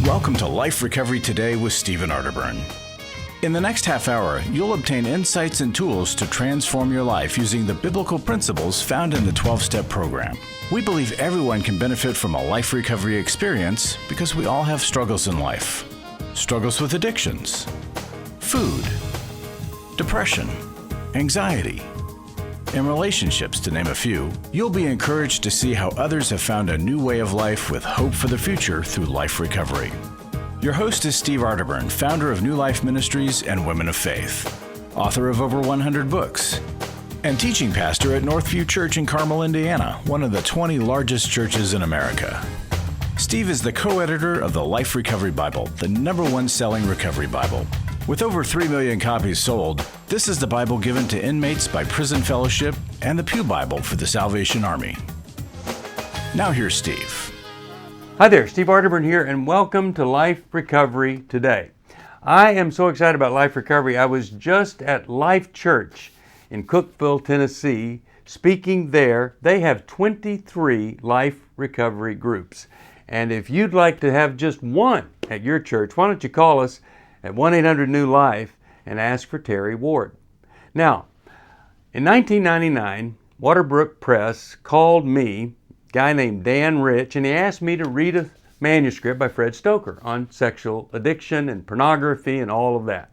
Welcome to Life Recovery Today with Stephen Arterburn. In the next half hour, you'll obtain insights and tools to transform your life using the biblical principles found in the 12-step program. We believe everyone can benefit from a life recovery experience because we all have struggles in life. Struggles with addictions, food, depression, anxiety, and relationships, to name a few. You'll be encouraged to see how others have found a new way of life with hope for the future through life recovery. Your host is Steve Arterburn, founder of New Life Ministries and Women of Faith, author of over 100 books, and teaching pastor at Northview Church in Carmel, Indiana, one of the 20 largest churches in America. Steve is the co-editor of the Life Recovery Bible, the #1 selling recovery Bible. With over 3 million copies sold, this is the Bible given to inmates by Prison Fellowship and the Pew Bible for the Salvation Army. Now here's Steve. Hi there, Steve Arterburn here, and welcome to Life Recovery Today. I am so excited about Life Recovery. I was just at Life Church in Cookeville, Tennessee, speaking there. They have 23 Life Recovery groups. And if you'd like to have just one at your church, why don't you call us at 1-800-NEW-LIFE and ask for Terry Ward. Now, in 1999, Waterbrook Press called me, a guy named Dan Rich, and he asked me to read a manuscript by Fred Stoker on sexual addiction and pornography and all of that.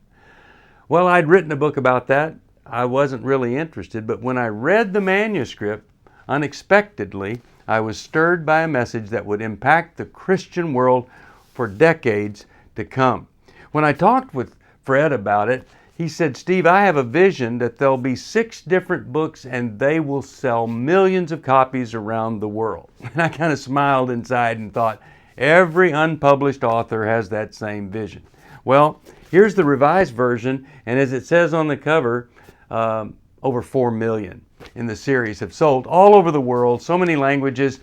Well, I'd written a book about that. I wasn't really interested, but when I read the manuscript, unexpectedly, I was stirred by a message that would impact the Christian world for decades to come. When I talked with Fred about it, he said, Steve, I have a vision that there'll be 6 different books and they will sell millions of copies around the world. And I kind of smiled inside and thought, every unpublished author has that same vision. Well, here's the revised version, and as it says on the cover, over 4 million in the series have sold all over the world, so many languages.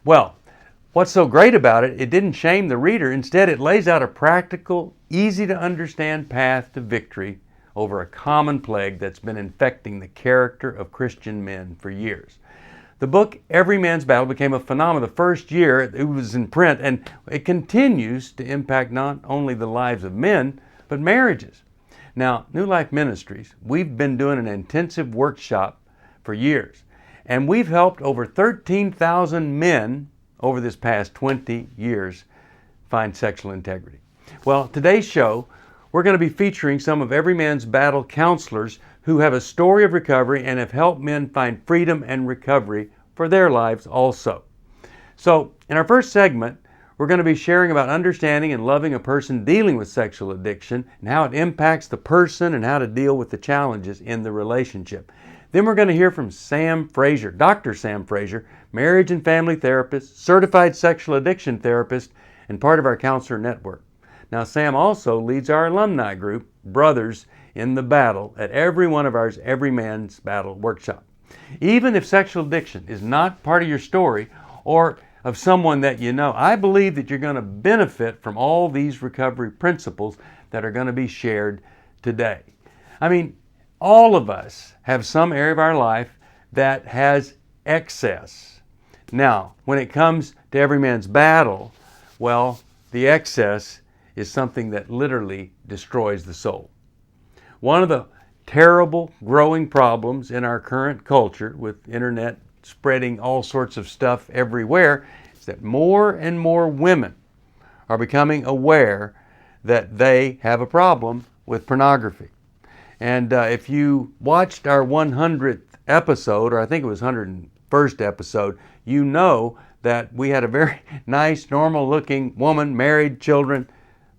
Well, what's so great about it, it didn't shame the reader. Instead, it lays out a practical, easy to understand path to victory over a common plague that's been infecting the character of Christian men for years. The book, Every Man's Battle, became a phenomenon the first year it was in print, and it continues to impact not only the lives of men, but marriages. Now, New Life Ministries, we've been doing an intensive workshop for years, and we've helped over 13,000 men over this past 20 years find sexual integrity. Well, today's show, we're going to be featuring some of Every Man's Battle counselors who have a story of recovery and have helped men find freedom and recovery for their lives also. So, in our first segment, we're going to be sharing about understanding and loving a person dealing with sexual addiction and how it impacts the person and how to deal with the challenges in the relationship. Then we're going to hear from Sam Fraser, Dr. Sam Fraser, marriage and family therapist, certified sexual addiction therapist, and part of our counselor network. Now, Sam also leads our alumni group, Brothers in the Battle, at every one of our Every Man's Battle workshop. Even if sexual addiction is not part of your story or of someone that you know, I believe that you're going to benefit from all these recovery principles that are going to be shared today. I mean, all of us have some area of our life that has excess. Now, when it comes to Every Man's Battle, well, the excess is something that literally destroys the soul. One of the terrible growing problems in our current culture with internet spreading all sorts of stuff everywhere is that more and more women are becoming aware that they have a problem with pornography. And if you watched our 100th episode, or I think it was 101st episode, you know that we had a very nice, normal-looking woman, married, children,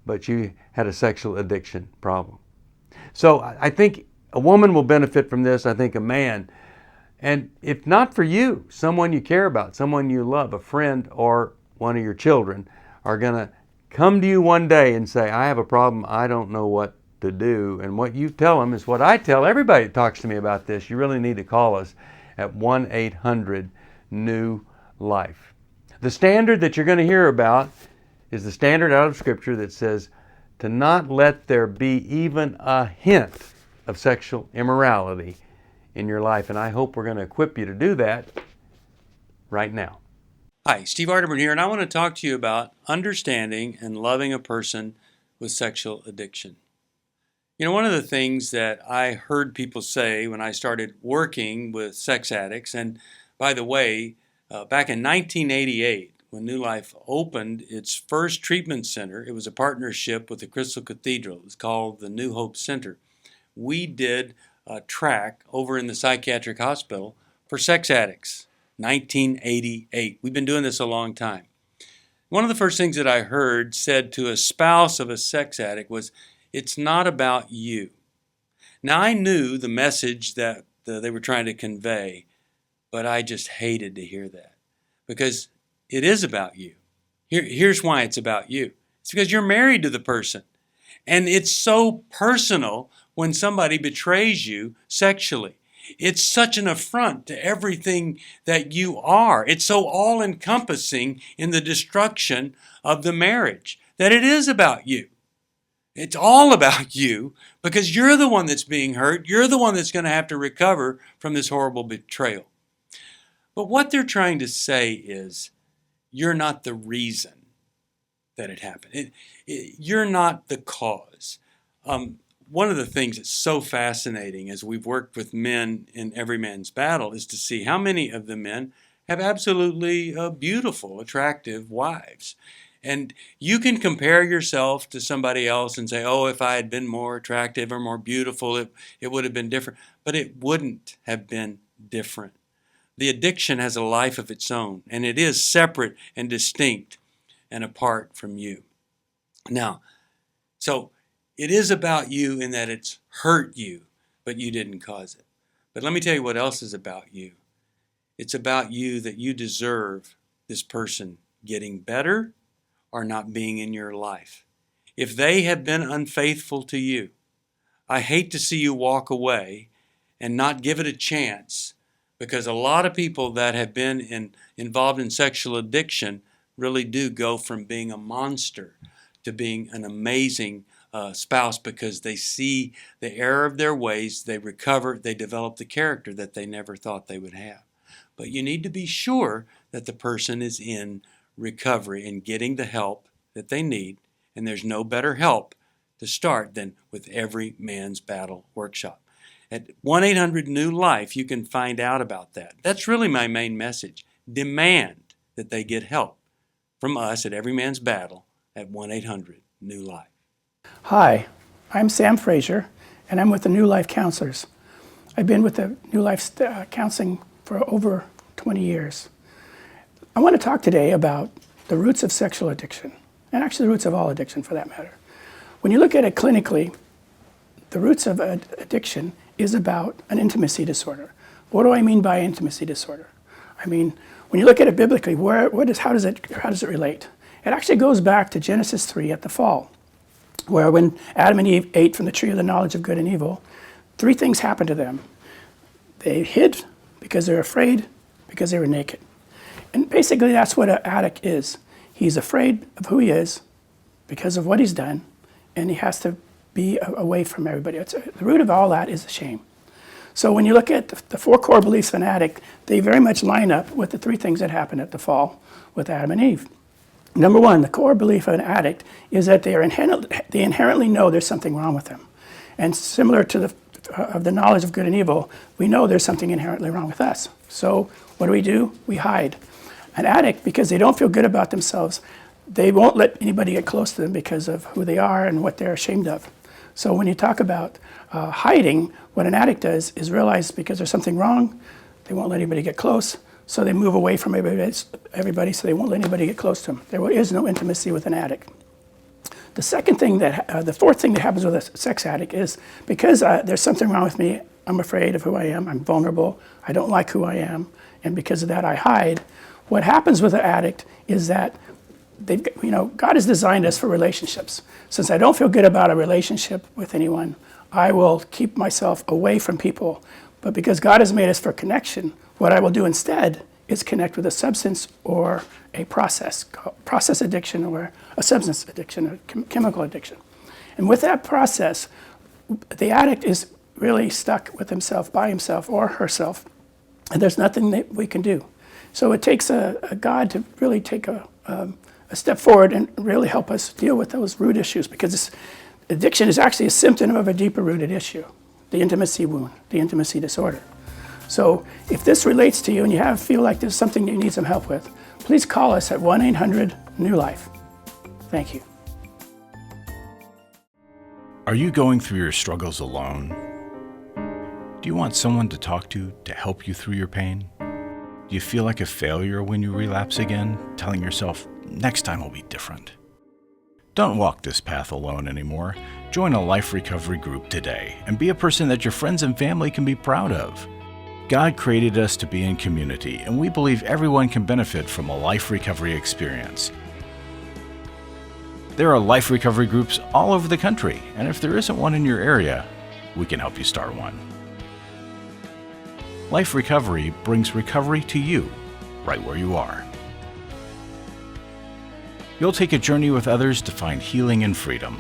but she had a sexual addiction problem. So I think a woman will benefit from this, I think a man. And if not for you, someone you care about, someone you love, a friend or one of your children are going to come to you one day and say, I have a problem, I don't know what to do. And what you tell them is what I tell everybody that talks to me about this. You really need to call us at 1-800-NEW-LIFE. The standard that you're going to hear about is the standard out of Scripture that says to not let there be even a hint of sexual immorality in your life. And I hope we're going to equip you to do that right now. Hi, Steve Arterburn here, and I want to talk to you about understanding and loving a person with sexual addiction. You know, one of the things that I heard people say when I started working with sex addicts, and by the way, back in 1988, when New Life opened its first treatment center, it was a partnership with the Crystal Cathedral. It was called the New Hope Center. We did a track over in the psychiatric hospital for sex addicts. 1988. We've been doing this a long time. One of the first things that I heard said to a spouse of a sex addict was, "It's not about you." Now, I knew the message that they were trying to convey, but I just hated to hear that because it is about you. Here's why it's about you. It's because you're married to the person. And it's so personal when somebody betrays you sexually. It's such an affront to everything that you are. It's so all-encompassing in the destruction of the marriage that it is about you. It's all about you because you're the one that's being hurt. You're the one that's going to have to recover from this horrible betrayal. But what they're trying to say is, you're not the reason that it happened. You're not the cause. One of the things that's so fascinating as we've worked with men in Every Man's Battle is to see how many of the men have absolutely beautiful, attractive wives. And you can compare yourself to somebody else and say, oh, if I had been more attractive or more beautiful, it would have been different. But it wouldn't have been different. The addiction has a life of its own, and it is separate and distinct and apart from you. Now, so it is about you in that it's hurt you, but you didn't cause it. But let me tell you what else is about you. It's about you that you deserve this person getting better or not being in your life. If they have been unfaithful to you, I hate to see you walk away and not give it a chance, because a lot of people that have been involved in sexual addiction really do go from being a monster to being an amazing spouse, because they see the error of their ways, they recover, they develop the character that they never thought they would have. But you need to be sure that the person is in recovery and getting the help that they need, and there's no better help to start than with Every Man's Battle workshop. At 1-800-NEW-LIFE, you can find out about that. That's really my main message. Demand that they get help from us at Every Man's Battle at 1-800-NEW-LIFE. Hi, I'm Sam Fraser, and I'm with the New Life Counselors. I've been with the New Life Counseling for over 20 years. I want to talk today about the roots of sexual addiction, and actually the roots of all addiction for that matter. When you look at it clinically, the roots of addiction is about an intimacy disorder. What do I mean by intimacy disorder? I mean, when you look at it biblically, how does it relate? It actually goes back to Genesis 3 at the fall, where when Adam and Eve ate from the tree of the knowledge of good and evil, three things happened to them. They hid because they were afraid, because they were naked. And basically that's what an addict is. He's afraid of who he is because of what he's done, and he has to be away from everybody. The root of all that is shame. So when you look at the four core beliefs of an addict, they very much line up with the three things that happened at the fall with Adam and Eve. Number one, the core belief of an addict is that they inherently know there's something wrong with them. And similar to the knowledge of good and evil, we know there's something inherently wrong with us. So what do? We hide. An addict, because they don't feel good about themselves, they won't let anybody get close to them because of who they are and what they're ashamed of. So when you talk about hiding, what an addict does is realize because there's something wrong, they won't let anybody get close. So they move away from everybody, so they won't let anybody get close to them. There is no intimacy with an addict. The fourth thing that happens with a sex addict is because there's something wrong with me, I'm afraid of who I am, I'm vulnerable, I don't like who I am, and because of that I hide. What happens with an addict is that God has designed us for relationships. Since I don't feel good about a relationship with anyone, I will keep myself away from people. But because God has made us for connection, what I will do instead is connect with a substance or a process addiction or a substance addiction or chemical addiction. And with that process, the addict is really stuck with himself, by himself or herself, and there's nothing that we can do. So it takes a God to really take a step forward and really help us deal with those root issues, because addiction is actually a symptom of a deeper rooted issue, the intimacy wound, the intimacy disorder. So if this relates to you and you feel like there's something you need some help with, please call us at 1-800-NEW-LIFE. Thank you. Are you going through your struggles alone? Do you want someone to talk to help you through your pain? Do you feel like a failure when you relapse again, telling yourself, next time will be different? Don't walk this path alone anymore. Join a life recovery group today and be a person that your friends and family can be proud of. God created us to be in community, and we believe everyone can benefit from a life recovery experience. There are life recovery groups all over the country, and if there isn't one in your area, we can help you start one. Life Recovery brings recovery to you, right where you are. You'll take a journey with others to find healing and freedom.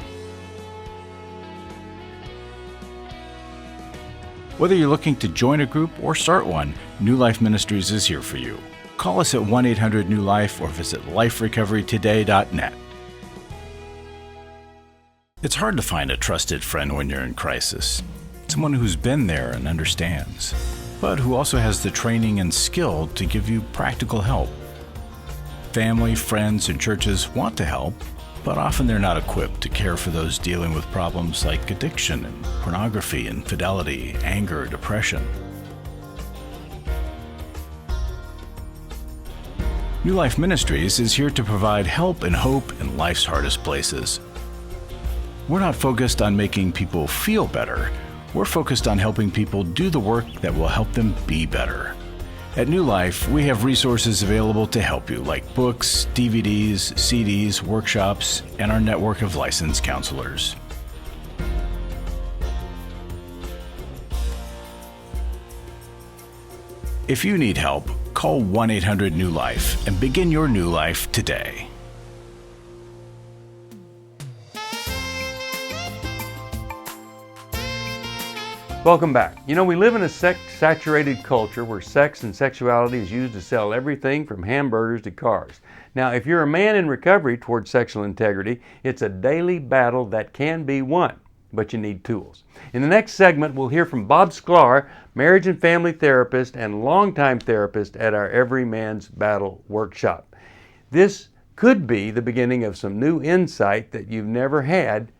Whether you're looking to join a group or start one, New Life Ministries is here for you. Call us at 1-800-NEW-LIFE or visit liferecoverytoday.net. It's hard to find a trusted friend when you're in crisis, someone who's been there and understands, but who also has the training and skill to give you practical help. Family, friends, and churches want to help, but often they're not equipped to care for those dealing with problems like addiction and pornography, infidelity, anger, depression. New Life Ministries is here to provide help and hope in life's hardest places. We're not focused on making people feel better. We're focused on helping people do the work that will help them be better. At New Life, we have resources available to help you, like books, DVDs, CDs, workshops, and our network of licensed counselors. If you need help, call 1-800-NEW-LIFE and begin your new life today. Welcome back. You know, we live in a sex-saturated culture where sex and sexuality is used to sell everything from hamburgers to cars. Now, if you're a man in recovery towards sexual integrity, it's a daily battle that can be won, but you need tools. In the next segment, we'll hear from Bob Sklar, marriage and family therapist and longtime therapist at our Every Man's Battle workshop. This could be the beginning of some new insight that you've never had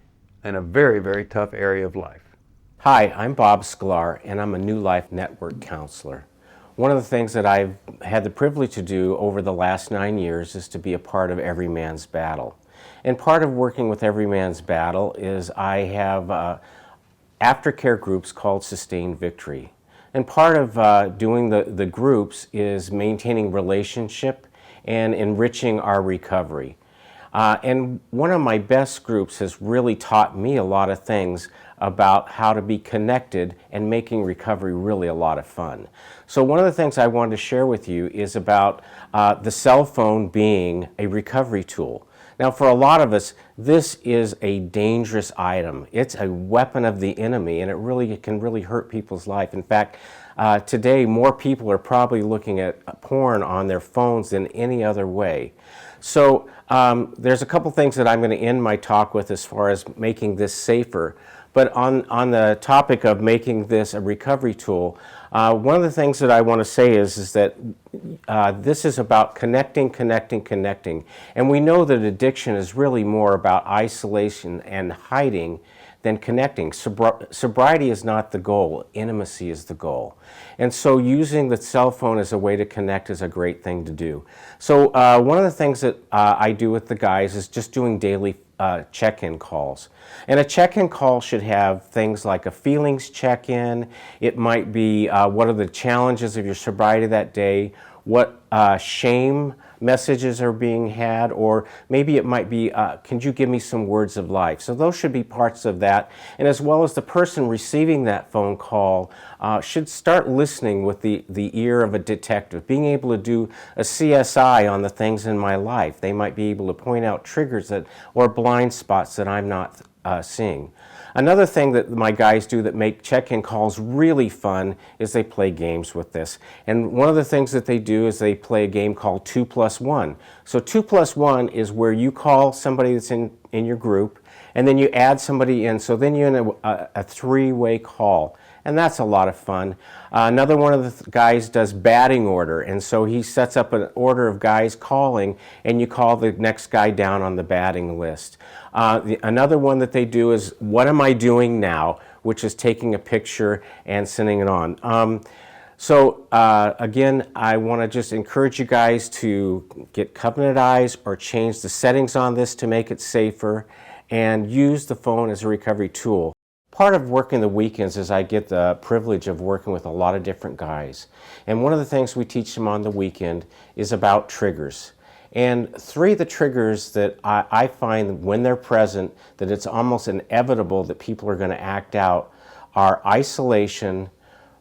in a very, very tough area of life. Hi, I'm Bob Sklar, and I'm a New Life Network counselor. One of the things that I've had the privilege to do over the last 9 years is to be a part of Every Man's Battle. And part of working with Every Man's Battle is I have aftercare groups called Sustained Victory. And part of doing the groups is maintaining relationship and enriching our recovery. And one of my best groups has really taught me a lot of things about how to be connected and making recovery really a lot of fun. So one of the things I wanted to share with you is about the cell phone being a recovery tool. Now, for a lot of us, this is a dangerous item. It's a weapon of the enemy, and it can really hurt people's life. In fact, today more people are probably looking at porn on their phones than any other way. So there's a couple things that I'm going to end my talk with as far as making this safer. But on the topic of making this a recovery tool, one of the things that I want to say is that this is about connecting. And we know that addiction is really more about isolation and hiding than connecting. Sobriety is not the goal, intimacy is the goal. And so using the cell phone as a way to connect is a great thing to do. So one of the things that I do with the guys is just doing daily check-in calls. And a check-in call should have things like a feelings check-in. It might be what are the challenges of your sobriety that day, what shame messages are being had, or maybe it might be, can you give me some words of life? So those should be parts of that. And as well as the person receiving that phone call should start listening with the ear of a detective, being able to do a CSI on the things in my life. They might be able to point out triggers or blind spots that I'm not seeing. Another thing that my guys do that make check-in calls really fun is they play games with this. And one of the things that they do is they play a game called 2+1. So 2+1 is where you call somebody that's in your group, and then you add somebody in. So then you're in a three-way call. And that's a lot of fun. Another one of the guys does batting order, and so he sets up an order of guys calling, and you call the next guy down on the batting list. Another one that they do is what am I doing now, which is taking a picture and sending it on. Again, I want to just encourage you guys to get Covenant Eyes or change the settings on this to make it safer, and use the phone as a recovery tool. Part of working the weekends is I get the privilege of working with a lot of different guys. And one of the things we teach them on the weekend is about triggers. And three of the triggers that I find when they're present, that it's almost inevitable that people are going to act out, are isolation,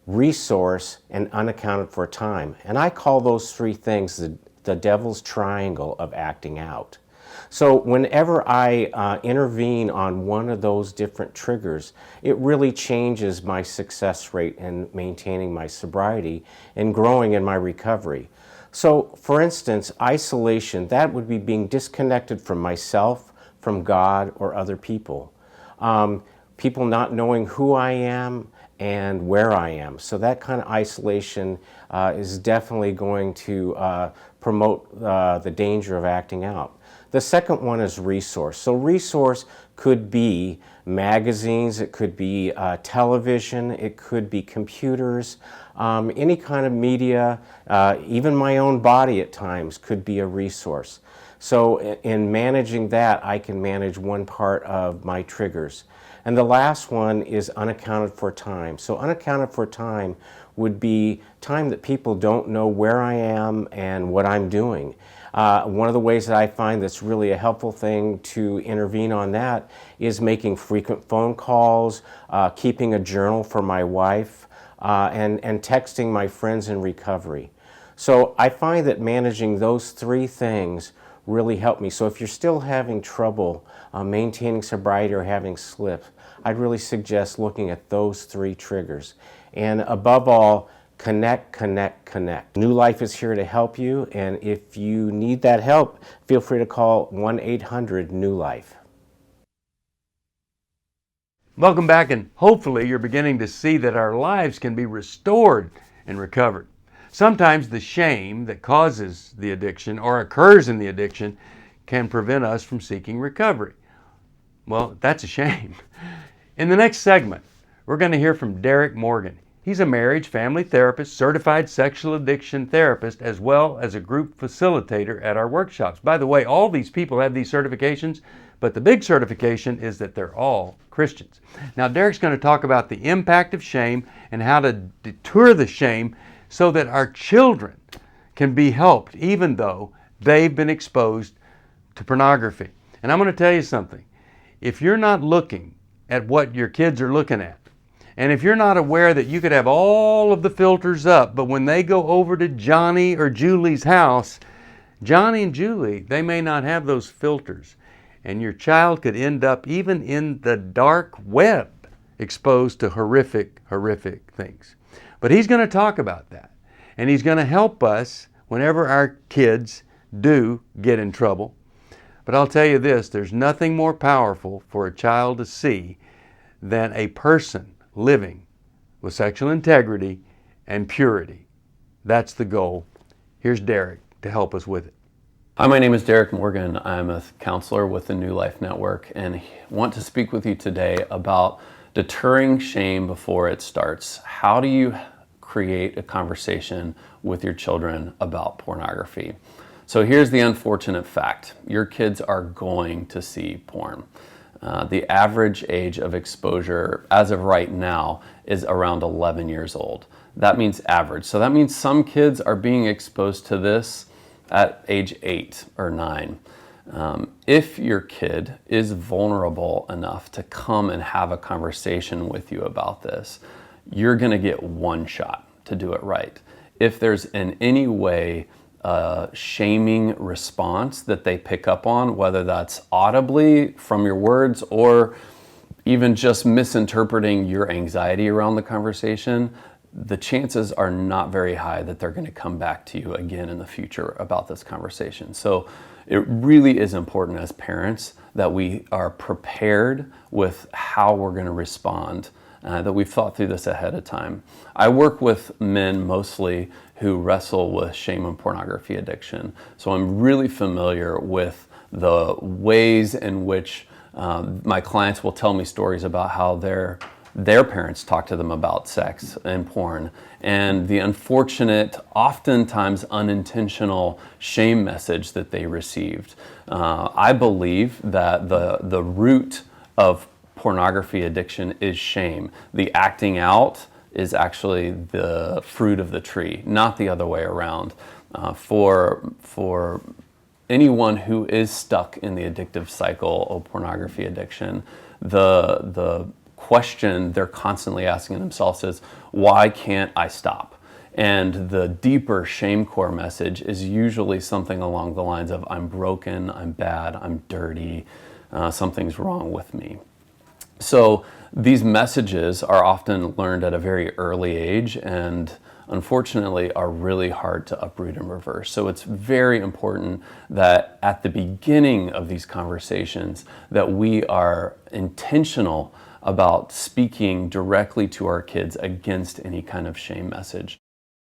resource, and unaccounted for time. And I call those three things the devil's triangle of acting out. So whenever I intervene on one of those different triggers, it really changes my success rate in maintaining my sobriety and growing in my recovery. So for instance, isolation, that would be being disconnected from myself, from God, or other people. People not knowing who I am and where I am. So that kind of isolation is definitely going to promote the danger of acting out. The second one is resource. So resource could be magazines, it could be television, it could be computers, any kind of media, even my own body at times could be a resource. So in managing that, I can manage one part of my triggers. And the last one is unaccounted for time. So unaccounted for time would be time that people don't know where I am and what I'm doing. One of the ways that I find that's really a helpful thing to intervene on that is making frequent phone calls, keeping a journal for my wife, and texting my friends in recovery. So I find that managing those three things really help me. So if you're still having trouble maintaining sobriety or having slips, I'd really suggest looking at those three triggers. And above all, connect, connect, connect. New Life is here to help you, and if you need that help, feel free to call 1-800-NEW-LIFE. Welcome back, and hopefully you're beginning to see that our lives can be restored and recovered. Sometimes the shame that causes the addiction or occurs in the addiction can prevent us from seeking recovery. Well, that's a shame. In the next segment, we're going to hear from Dairek Morgan. He's a marriage, family therapist, certified sexual addiction therapist, as well as a group facilitator at our workshops. By the way, all these people have these certifications, but the big certification is that they're all Christians. Now, Dairek's going to talk about the impact of shame and how to deter the shame so that our children can be helped, even though they've been exposed to pornography. And I'm going to tell you something. If you're not looking at what your kids are looking at, and if you're not aware that you could have all of the filters up, but when they go over to Johnny or Julie's house, Johnny and Julie, they may not have those filters. And your child could end up even in the dark web, exposed to horrific, horrific things. But he's going to talk about that. And he's going to help us whenever our kids do get in trouble. But I'll tell you this, there's nothing more powerful for a child to see than a person living with sexual integrity and purity. That's the goal. Here's Dairek to help us with it. Hi, my name is Dairek Morgan. I'm a counselor with the New Life Network and want to speak with you today about deterring shame before it starts. How do you create a conversation with your children about pornography? So here's the unfortunate fact. Your kids are going to see porn. The average age of exposure as of right now is around 11 years old. That means average. So that means some kids are being exposed to this at age 8 or 9. If your kid is vulnerable enough to come and have a conversation with you about this, you're going to get one shot to do it right. If there's in any way shaming response that they pick up on, whether that's audibly from your words or even just misinterpreting your anxiety around the conversation, the chances are not very high that they're going to come back to you again in the future about this conversation. So it really is important as parents that we are prepared with how we're going to respond, that we've thought through this ahead of time. I work with men mostly who wrestle with shame and pornography addiction. So I'm really familiar with the ways in which my clients will tell me stories about how their parents talk to them about sex and porn, and the unfortunate, oftentimes unintentional shame message that they received. I believe that the root of pornography addiction is shame. The acting out is actually the fruit of the tree, not the other way around. For anyone who is stuck in the addictive cycle of pornography addiction, the question they're constantly asking themselves is, why can't I stop? And the deeper shame core message is usually something along the lines of, I'm broken, I'm bad, I'm dirty, something's wrong with me. So these messages are often learned at a very early age and unfortunately are really hard to uproot and reverse. So it's very important that at the beginning of these conversations that we are intentional about speaking directly to our kids against any kind of shame message.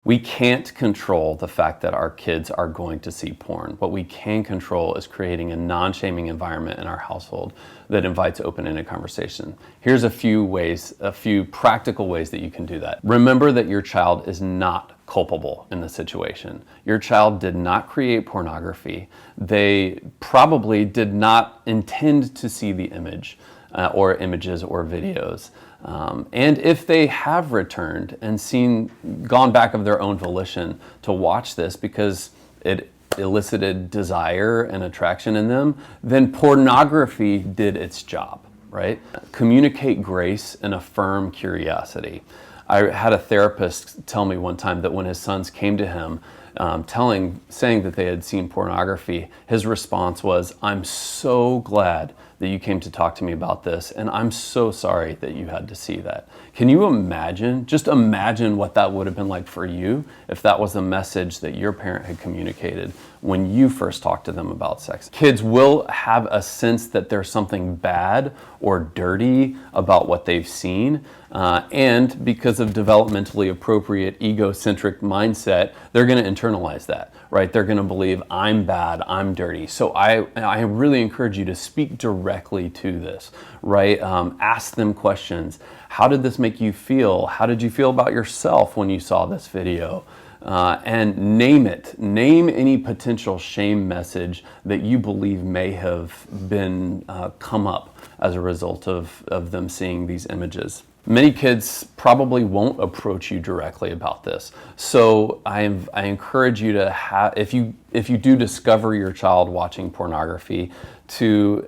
We can't control the fact that our kids are going to see porn. What we can control is creating a non-shaming environment in our household that invites open-ended conversation. Here's a few practical ways that you can do that. Remember that your child is not culpable in the situation. Your child did not create pornography. They probably did not intend to see the image or images or videos. And if they have returned and gone back of their own volition to watch this because it elicited desire and attraction in them, then pornography did its job, right? Communicate grace and affirm curiosity. I had a therapist tell me one time that when his sons came to him saying that they had seen pornography, his response was, I'm so glad that you came to talk to me about this, and I'm so sorry that you had to see that. Can you imagine, just imagine what that would have been like for you if that was a message that your parent had communicated when you first talked to them about sex? Kids will have a sense that there's something bad or dirty about what they've seen, and because of developmentally appropriate egocentric mindset, they're going to internalize that, right? They're going to believe I'm bad, I'm dirty. So I really encourage you to speak directly to this, right? Ask them questions. How did this make you feel? How did you feel about yourself when you saw this video? And name it. Name any potential shame message that you believe may have been come up as a result of them seeing these images. Many kids probably won't approach you directly about this. So I encourage you to if you do discover your child watching pornography, to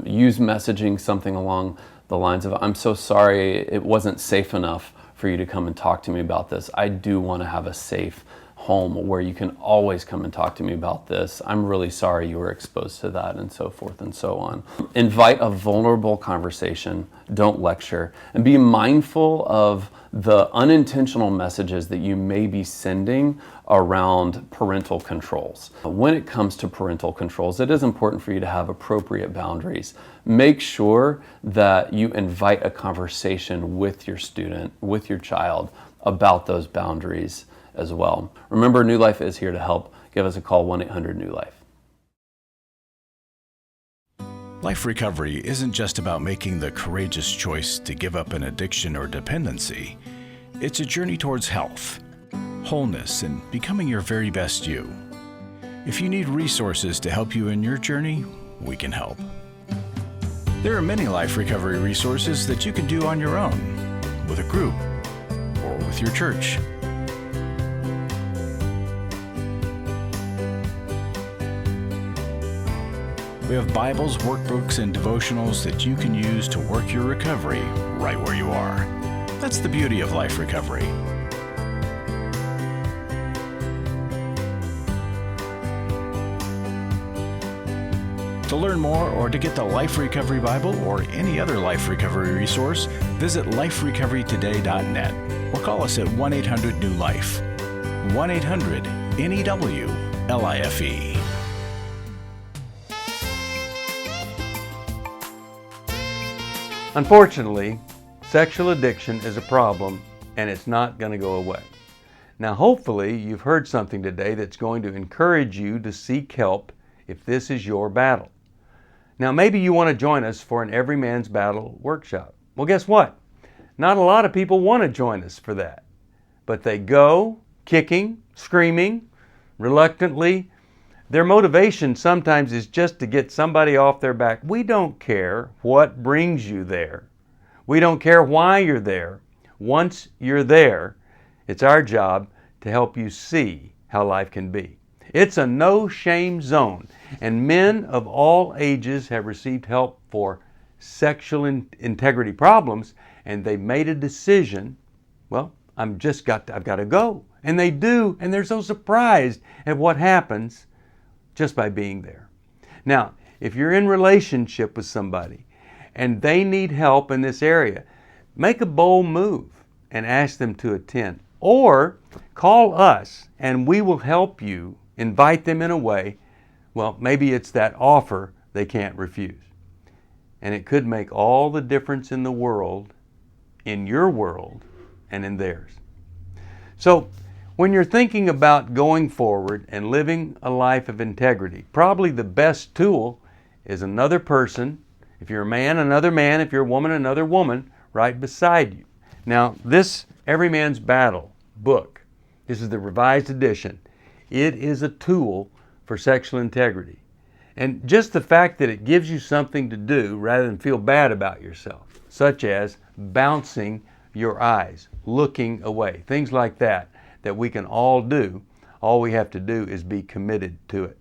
use messaging something along the lines of, I'm so sorry it wasn't safe enough for you to come and talk to me about this. I do want to have a safe home where you can always come and talk to me about this. I'm really sorry you were exposed to that, and so forth and so on. Invite a vulnerable conversation, don't lecture, and be mindful of the unintentional messages that you may be sending around parental controls. When it comes to parental controls, it is important for you to have appropriate boundaries. Make sure that you invite a conversation with your student, with your child, about those boundaries as well. Remember, New Life is here to help. Give us a call, 1-800-NEW-LIFE. Life recovery isn't just about making the courageous choice to give up an addiction or dependency. It's a journey towards health, wholeness, and becoming your very best you. If you need resources to help you in your journey, we can help. There are many life recovery resources that you can do on your own, with a group, or with your church. We have Bibles, workbooks, and devotionals that you can use to work your recovery right where you are. That's the beauty of life recovery. To learn more or to get the Life Recovery Bible or any other life recovery resource, visit liferecoverytoday.net or call us at 1-800-NEW-LIFE. 1-800-NEW-LIFE. Unfortunately, sexual addiction is a problem and it's not going to go away. Now, hopefully, you've heard something today that's going to encourage you to seek help if this is your battle. Now, maybe you want to join us for an Every Man's Battle workshop. Well, guess what? Not a lot of people want to join us for that. But they go kicking, screaming, reluctantly. Their motivation sometimes is just to get somebody off their back. We don't care what brings you there. We don't care why you're there. Once you're there, it's our job to help you see how life can be. It's a no-shame zone, and men of all ages have received help for sexual integrity problems, and they've made a decision, well, I've got to go. And they do, and they're so surprised at what happens just by being there. Now, if you're in relationship with somebody and they need help in this area, make a bold move and ask them to attend. Or call us and we will help you invite them in a way, well, maybe it's that offer they can't refuse. And it could make all the difference in the world, in your world, and in theirs. So, when you're thinking about going forward and living a life of integrity, probably the best tool is another person. If you're a man, another man. If you're a woman, another woman right beside you. Now, this Every Man's Battle book, this is the revised edition. It is a tool for sexual integrity. And just the fact that it gives you something to do rather than feel bad about yourself, such as bouncing your eyes, looking away, things like that we can all do. All we have to do is be committed to it.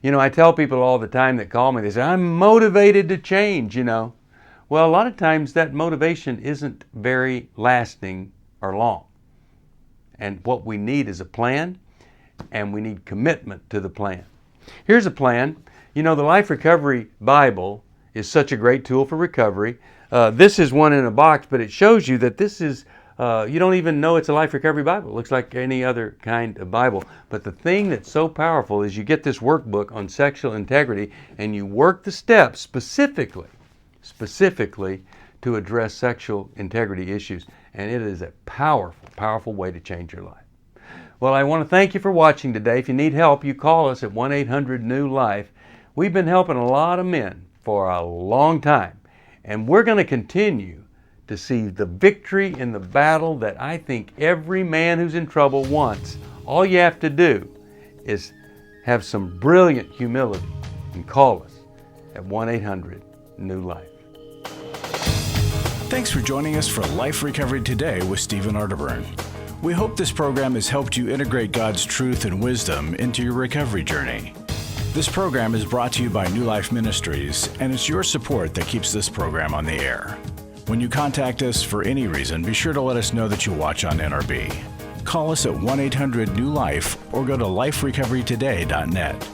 You know, I tell people all the time that call me, they say, I'm motivated to change, you know. Well, a lot of times that motivation isn't very lasting or long. And what we need is a plan, and we need commitment to the plan. Here's a plan. You know, the Life Recovery Bible is such a great tool for recovery. This is one in a box, but it shows you that this is, you don't even know it's a Life Recovery Bible. It looks like any other kind of Bible. But the thing that's so powerful is you get this workbook on sexual integrity and you work the steps specifically to address sexual integrity issues. And it is a powerful, powerful way to change your life. Well, I want to thank you for watching today. If you need help, you call us at 1-800-NEW-LIFE. We've been helping a lot of men for a long time. And we're going to continue to see the victory in the battle that I think every man who's in trouble wants. All you have to do is have some brilliant humility and call us at 1-800-NEW-LIFE. Thanks for joining us for Life Recovery Today with Stephen Arterburn. We hope this program has helped you integrate God's truth and wisdom into your recovery journey. This program is brought to you by New Life Ministries, and it's your support that keeps this program on the air. When you contact us for any reason, be sure to let us know that you watch on NRB. Call us at 1-800-NEW-LIFE or go to liferecoverytoday.net.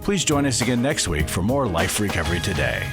Please join us again next week for more Life Recovery Today.